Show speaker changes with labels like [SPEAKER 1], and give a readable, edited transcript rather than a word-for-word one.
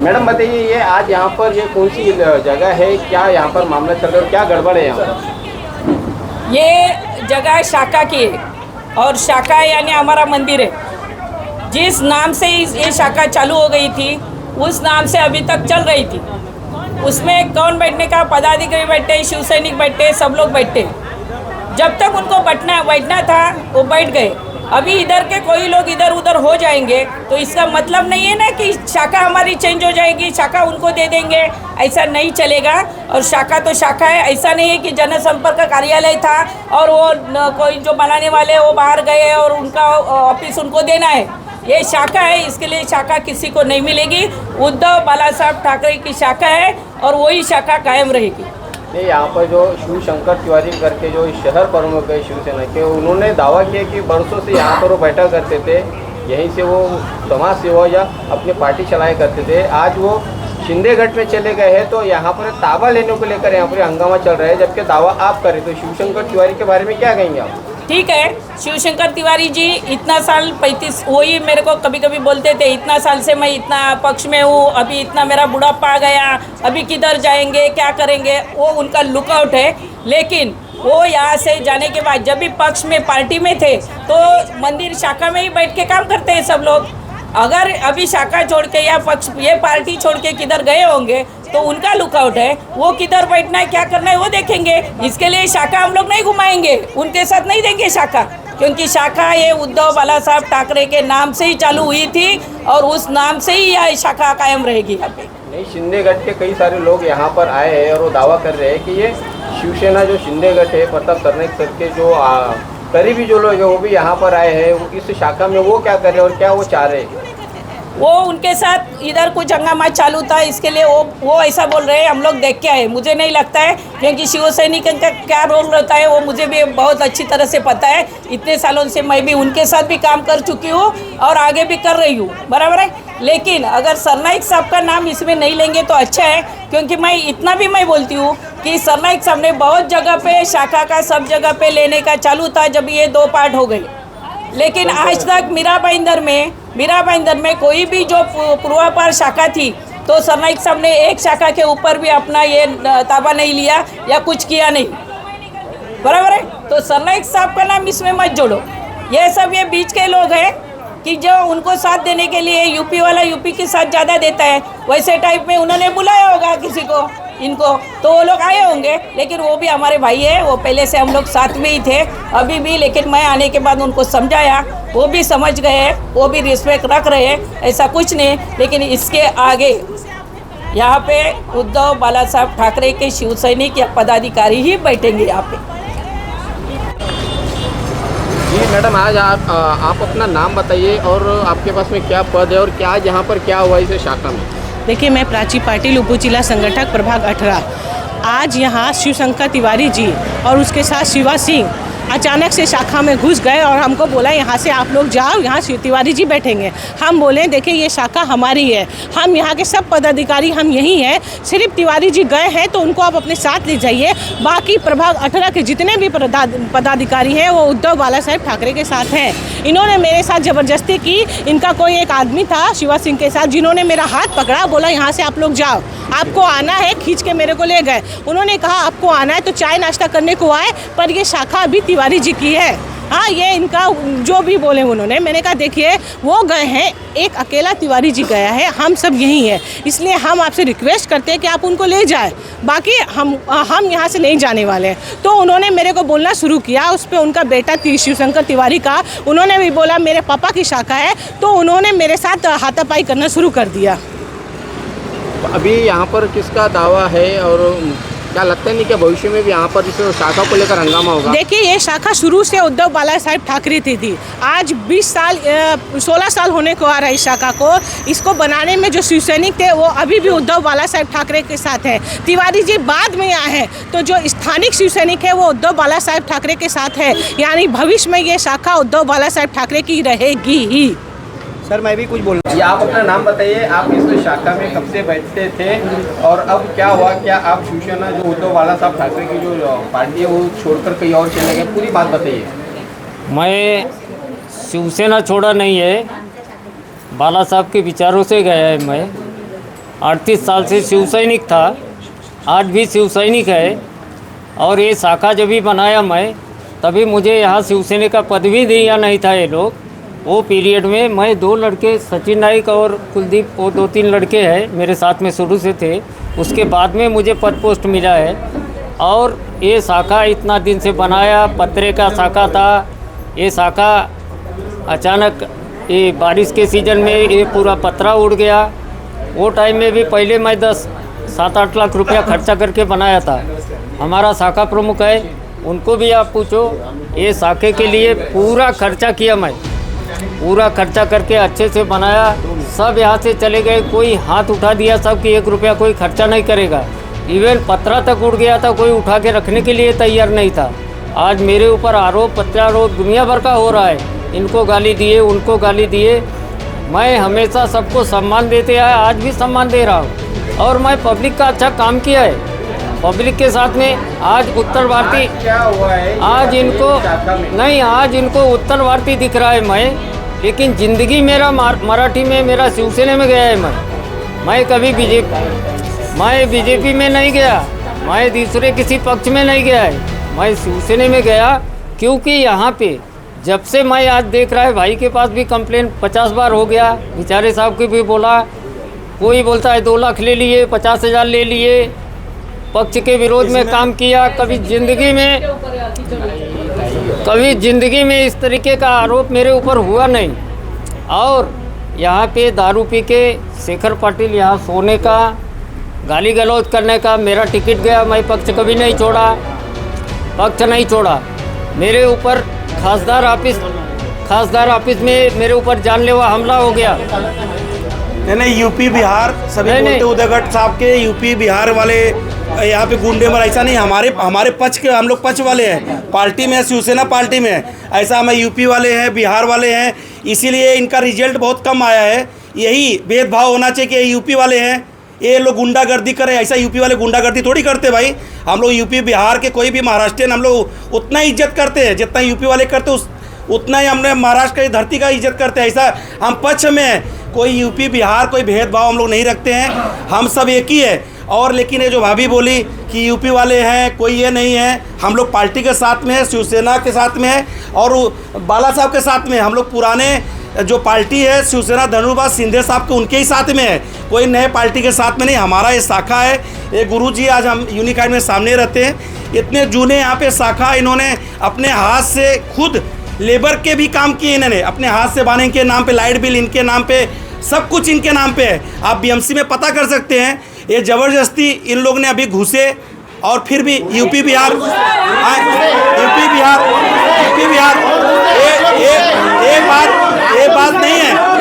[SPEAKER 1] Madam बताइए, ये आज यहाँ पर ये कौन सी जगह है, क्या यहाँ पर मामला चल रहा है, क्या गड़बड़ है यहाँ पर?
[SPEAKER 2] ये जगह शाखा की है और शाखा यानी हमारा मंदिर है। जिस नाम से ये शाखा चालू हो गई थी उस नाम से अभी तक चल रही थी। उसमें कौन बैठने का, पदाधिकारी बैठे, शिव सैनिक बैठे, सब लोग बैठे। जब तक उनको बैठना था वो बैठ गए। अभी इधर के कोई लोग इधर उधर हो जाएंगे तो इसका मतलब नहीं है ना कि शाखा हमारी चेंज हो जाएगी, शाखा उनको दे देंगे, ऐसा नहीं चलेगा। और शाखा तो शाखा है, ऐसा नहीं है कि जनसंपर्क कार्यालय था और वो कोई जो बनाने वाले वो बाहर गए और उनका ऑफिस उनको देना है। ये शाखा है, इसके लिए शाखा किसी को नहीं मिलेगी। उद्धव बाला साहब ठाकरे की शाखा है और वही शाखा कायम रहेगी।
[SPEAKER 1] नहीं, यहाँ पर जो शिव शंकर तिवारी करके जो शहर प्रमुख है शिवसेना के, उन्होंने दावा किया कि बरसों से यहाँ पर वो बैठा करते थे, यहीं से वो समाज सेवा या अपनी पार्टी चलाया करते थे। आज वो शिंदेगढ़ में चले गए हैं तो यहाँ पर ताबा लेने को लेकर यहाँ पर हंगामा चल रहा है, जबकि दावा आप करें। तो शिवशंकर तिवारी के बारे में क्या कहेंगे आप?
[SPEAKER 2] ठीक है, शिवशंकर तिवारी जी इतना साल 35, वही मेरे को कभी कभी बोलते थे इतना साल से मैं इतना पक्ष में हूँ, अभी इतना मेरा बुढ़ापा आ गया, अभी किधर जाएंगे, क्या करेंगे, वो उनका लुकआउट है। लेकिन वो यहाँ से जाने के बाद जब भी पक्ष में पार्टी में थे तो मंदिर शाखा में ही बैठ के काम करते हैं सब लोग। अगर अभी शाखा छोड़ के या पक्ष ये पार्टी छोड़ के किधर गए होंगे तो उनका लुकआउट है, वो किधर बैठना है, क्या करना है वो देखेंगे। इसके लिए शाखा हम लोग नहीं घुमाएंगे, उनके साथ नहीं देंगे शाखा, क्योंकि शाखा ये उद्धव बाला साहब ठाकरे के नाम से ही चालू हुई थी और उस नाम से ही यह शाखा कायम रहेगी यहाँ पे।
[SPEAKER 1] नहीं, शिंदेगढ़ के कई सारे लोग यहाँ पर आए हैं और वो दावा कर रहे हैं कि ये शिवसेना जो शिंदेगढ़ है, प्रताप सरनाईक सर के जो करीबी जो लोग हैं वो भी यहाँ पर आए हैं। इस शाखा में वो क्या कर रहे हैं और क्या वो चाह रहे हैं?
[SPEAKER 2] वो उनके साथ इधर कुछ हंगामा चालू था, इसके लिए वो ऐसा बोल रहे हैं। हम लोग देख के आए, मुझे नहीं लगता है, क्योंकि शिव सैनिक का क्या रोल रहता है वो मुझे भी बहुत अच्छी तरह से पता है। इतने सालों से मैं भी उनके साथ भी काम कर चुकी हूँ और आगे भी कर रही हूँ, बराबर है। लेकिन अगर सरनाईक साहब का नाम इसमें नहीं लेंगे तो अच्छा है, क्योंकि मैं इतना भी मैं बोलती हूँ कि सरनाईक साहब ने बहुत जगह पे शाखा का सब जगह पे लेने का चालू था जब ये 2 पार्ट हो गई। लेकिन आज तक मीरा भाईंदर में कोई भी जो पूर्वापार शाखा थी तो सरनाईक साहब ने एक शाखा के ऊपर भी अपना ये ताबा नहीं लिया या कुछ किया नहीं, बराबर है। तो सरनाईक साहब का नाम इसमें मत जोड़ो। ये सब ये बीच के लोग हैं कि जो उनको साथ देने के लिए यूपी वाला यूपी के साथ ज़्यादा देता है, वैसे टाइप में उन्होंने बुलाया होगा किसी को इनको, तो वो लोग आए होंगे। लेकिन वो भी हमारे भाई है, वो पहले से हम लोग साथ में ही थे अभी भी। लेकिन मैं आने के बाद उनको समझाया, वो भी समझ गए, वो भी रिस्पेक्ट रख रहे हैं, ऐसा कुछ नहीं। लेकिन इसके आगे यहाँ पे उद्धव बाला साहब ठाकरे के शिव सैनिक या पदाधिकारी ही बैठेंगे यहाँ पे।
[SPEAKER 1] जी मैडम, आज आप अपना नाम बताइए और आपके पास में क्या पद है और क्या आज यहाँ पर क्या हुआ इस शाखा में?
[SPEAKER 3] देखिए, मैं प्राची पाटिल, उप जिला संगठक प्रभाग 18। आज यहाँ शिवशंकर तिवारी जी और उसके साथ शिवा सिंह अचानक से शाखा में घुस गए और हमको बोला यहाँ से आप लोग जाओ, यहाँ शिव तिवारी जी बैठेंगे। हम बोले देखिए ये शाखा हमारी है, हम यहाँ के सब पदाधिकारी हम यही हैं, सिर्फ तिवारी जी गए हैं तो उनको आप अपने साथ ले जाइए। बाकी प्रभाग 18 के जितने भी पदाधिकारी हैं वो उद्धव बाला साहब ठाकरे के साथ हैं। इन्होंने मेरे साथ ज़बरदस्ती की। इनका कोई एक आदमी था शिवा सिंह के साथ, जिन्होंने मेरा हाथ पकड़ा, बोला यहाँ से आप लोग जाओ, आपको आना है, खींच के मेरे को ले गए। उन्होंने कहा आपको आना है तो चाय नाश्ता करने को आए, पर ये शाखा अभी तिवारी जी की है। हाँ, ये इनका जो भी बोले उन्होंने। मैंने कहा देखिए वो गए हैं, एक अकेला तिवारी जी गया है, हम सब यही हैं, इसलिए हम आपसे रिक्वेस्ट करते हैं कि आप उनको ले जाएं, बाकी हम यहाँ से नहीं जाने वाले हैं। तो उन्होंने मेरे को बोलना शुरू किया। उस पर उनका बेटा शिवशंकर तिवारी का, उन्होंने भी बोला मेरे पापा की शाखा है, तो उन्होंने मेरे साथ हाथापाई करना शुरू कर दिया।
[SPEAKER 1] अभी यहाँ पर किसका दावा है और क्या लगता है नहीं कि भविष्य में भी यहाँ पर इस शाखा को लेकर हंगामा होगा?
[SPEAKER 3] देखिए, ये शाखा शुरू से उद्धव बाला साहब ठाकरे थी। आज 16 साल होने को आ रहा है इस शाखा को। इसको बनाने में जो शिव सैनिक थे वो अभी भी उद्धव बाला साहब ठाकरे के साथ है। तिवारी जी बाद में आए हैं, तो जो स्थानिक शिव सैनिक है वो उद्धव बाला साहब ठाकरे के साथ है। यानी भविष्य में ये शाखा उद्धव बाला साहब ठाकरे की रहेगी ही।
[SPEAKER 1] सर, मैं भी कुछ बोल रहा हूँ। आप अपना नाम बताइए, आप इस शाखा में कब से बैठते थे और अब क्या हुआ? क्या आप शिवसेना जो उद्धव बाला साहब ठाकरे की जो पार्टी है वो छोड़कर कहीं और चले गए? पूरी बात बताइए।
[SPEAKER 4] मैं शिवसेना छोड़ा नहीं है, बाला साहब के विचारों से गया है मैं। 38 साल से शिव सैनिक था, आज भी शिव सैनिक है। और ये शाखा जब भी बनाया मैं, तभी मुझे यहाँ शिवसेना का पद भी दिया नहीं था ये लोग। वो पीरियड में मैं 2 लड़के सचिन नाइक और कुलदीप, वो 2-3 लड़के हैं मेरे साथ में शुरू से थे। उसके बाद में मुझे पद पोस्ट मिला है। और ये शाखा इतना दिन से बनाया, पत्रे का शाखा था। ये शाखा अचानक ये बारिश के सीज़न में ये पूरा पतरा उड़ गया। वो टाइम में भी पहले मैं 7-8 लाख रुपया खर्चा करके बनाया था। हमारा शाखा प्रमुख है, उनको भी आप पूछो। ये शाखे के लिए पूरा खर्चा किया मैं, पूरा खर्चा करके अच्छे से बनाया। सब यहाँ से चले गए, कोई हाथ उठा दिया सब कि 1 रुपया कोई खर्चा नहीं करेगा। इवन पतरा तक उड़ गया था, कोई उठा के रखने के लिए तैयार नहीं था। आज मेरे ऊपर आरोप प्रत्यारोप दुनिया भर का हो रहा है। इनको गाली दिए, उनको गाली दिए। मैं हमेशा सबको सम्मान देते आया, आज भी सम्मान दे रहा हूँ। और मैं पब्लिक का अच्छा काम किया है, पब्लिक के साथ में। आज उत्तर भारतीय
[SPEAKER 1] क्या हुआ है,
[SPEAKER 4] आज इनको उत्तर भारतीय दिख रहा है मैं, लेकिन ज़िंदगी मेरा मराठी में, मेरा शिवसेना में गया है। मैं कभी बीजेपी में नहीं गया, मैं दूसरे किसी पक्ष में नहीं गया है, मैं शिवसेना में गया। क्योंकि यहाँ पे जब से मैं आज देख रहा है, भाई के पास भी कंप्लेन 50 बार हो गया, बेचारे साहब की भी बोला। कोई बोलता है 2 लाख ले लिए, 50,000 ले लिए, पक्ष के विरोध में काम किया। कभी ज़िंदगी में इस तरीके का आरोप मेरे ऊपर हुआ नहीं। और यहाँ पे दारू पी के शेखर पाटिल यहाँ सोने का, गाली गलौज करने का, मेरा टिकट गया, मैं पक्ष कभी नहीं छोड़ा, पक्ष नहीं छोड़ा। मेरे ऊपर खासदार ऑफिस में मेरे ऊपर जानलेवा हमला हो गया।
[SPEAKER 5] नहीं, यूपी बिहार सभी बोलते उदयगढ़ साहब के यूपी बिहार वाले यहाँ पे गुंडे मर, ऐसा नहीं। हमारे पक्ष के, हम लोग पक्ष वाले हैं, पार्टी में है, शिवसेना पार्टी में है। ऐसा हमें यूपी वाले हैं, बिहार वाले हैं, इसीलिए इनका रिजल्ट बहुत कम आया है। यही भेदभाव होना चाहिए कि यूपी वाले हैं, ये लोग गुंडागर्दी करें। ऐसा यूपी वाले गुंडागर्दी थोड़ी करते भाई। हम लोग यूपी बिहार के कोई भी महाराष्ट्रियन हम लोग उतना ही इज्जत करते हैं जितना यूपी वाले करते, उतना ही हमने महाराष्ट्र की धरती का इज्जत करते हैं। ऐसा हम पक्ष में हैं, कोई यूपी बिहार कोई भेदभाव हम लोग नहीं रखते हैं, हम सब एक ही है। और लेकिन ये जो भाभी बोली कि यूपी वाले हैं, कोई ये नहीं है, हम लोग पार्टी के साथ में है, शिवसेना के साथ में है और बाला साहब के साथ में। हम लोग पुराने जो पार्टी है शिवसेना धनुर्बाद सिंधे साहब के, उनके ही साथ में है, कोई नए पार्टी के साथ में नहीं। हमारा ये शाखा है, ये गुरुजी आज हम यूनिकाइड में सामने रहते हैं। इतने जूने यहाँ पे शाखा, इन्होंने अपने हाथ से खुद लेबर के भी काम किए, इन्होंने अपने हाथ से बांधने के नाम पे, लाइट बिल इनके नाम पे, सब कुछ इनके नाम पे है। आप बीएमसी में पता कर सकते हैं। ये ज़बरदस्ती इन लोग ने अभी घुसे और फिर भी यूपी बिहार ये बात नहीं है।